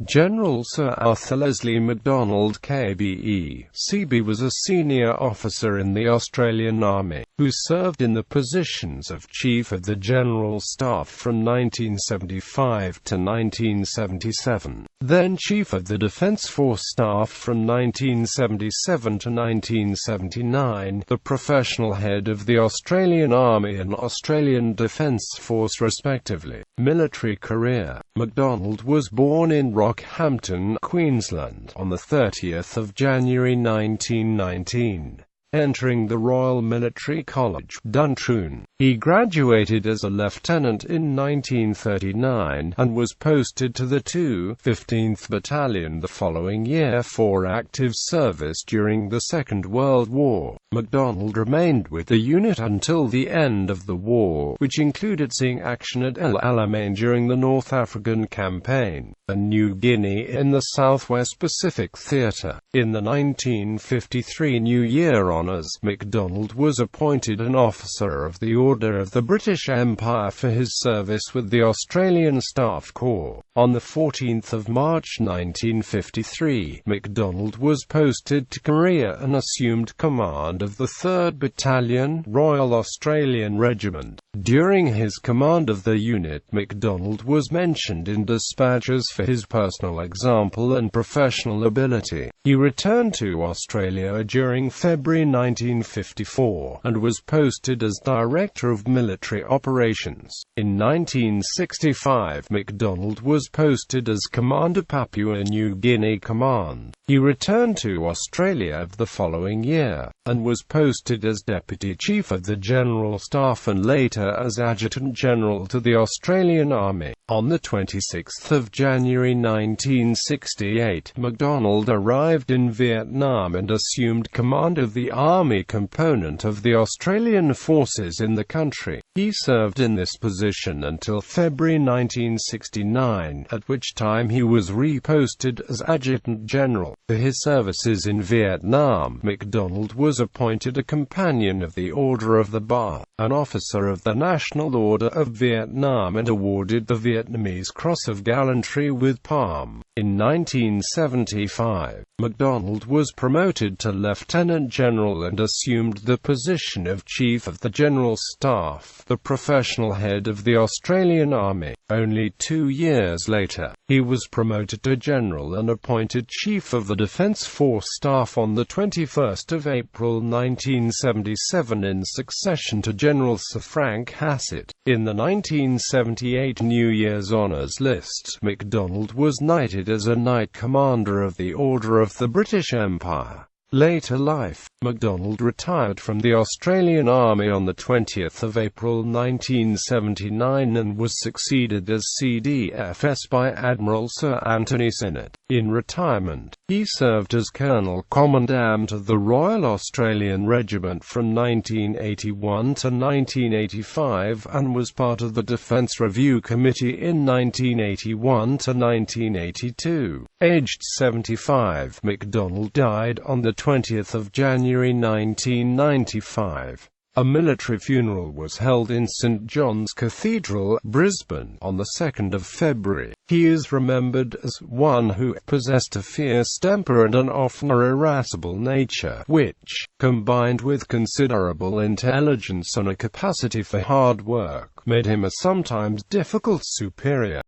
General Sir Arthur Leslie MacDonald KBE, CB was a senior officer in the Australian Army, who served in the positions of Chief of the General Staff from 1975 to 1977, then Chief of the Defence Force Staff from 1977 to 1979, the professional head of the Australian Army and Australian Defence Force respectively. Military career. MacDonald was born in Rockhampton, Queensland, on 30 January 1919. Entering the Royal Military College, Duntroon, he graduated as a lieutenant in 1939, and was posted to the 15th Battalion the following year for active service during the Second World War. MacDonald remained with the unit until the end of the war, which included seeing action at El Alamein during the North African Campaign, and New Guinea in the Southwest Pacific Theatre. In the 1953 New Year Honours, MacDonald was appointed an Officer of the Order of the British Empire for his service with the Australian Staff Corps. On 14 March 1953, MacDonald was posted to Korea and assumed command of the 3rd Battalion, Royal Australian Regiment. During his command of the unit, MacDonald was mentioned in dispatches for his personal example and professional ability. He returned to Australia during February 1954, and was posted as Director of Military Operations. In 1965, MacDonald was posted as Commander Papua New Guinea Command. He returned to Australia the following year, and was posted as Deputy Chief of the General Staff and later as Adjutant General to the Australian Army. On 26 January 1968, MacDonald arrived in Vietnam and assumed command of the Army component of the Australian forces in the country. He served in this position until February 1969, at which time he was reposted as Adjutant General. For his services in Vietnam, MacDonald was appointed a Companion of the Order of the Bar, an Officer of the National Order of Vietnam, and awarded the Vietnamese Cross of Gallantry with Palm. In 1975, MacDonald was promoted to Lieutenant General and assumed the position of Chief of the General Staff, the professional head of the Australian Army. Only 2 years later, he was promoted to General and appointed Chief of the Defence Force Staff on 21 April 1977 in succession to General Sir Frank Hassett. In the 1978 New Year's Honours list, MacDonald was knighted as a Knight Commander of the Order of the British Empire. Later life. MacDonald retired from the Australian Army on 20 April 1979 and was succeeded as CDFS by Admiral Sir Anthony Sinnott. In retirement, he served as Colonel Commandant of the Royal Australian Regiment from 1981 to 1985 and was part of the Defence Review Committee in 1981 to 1982. Aged 75, MacDonald died on 20 January 1995. A military funeral was held in St John's Cathedral, Brisbane, on 2 February. He is remembered as one who possessed a fierce temper and an often irascible nature, which, combined with considerable intelligence and a capacity for hard work, made him a sometimes difficult superior.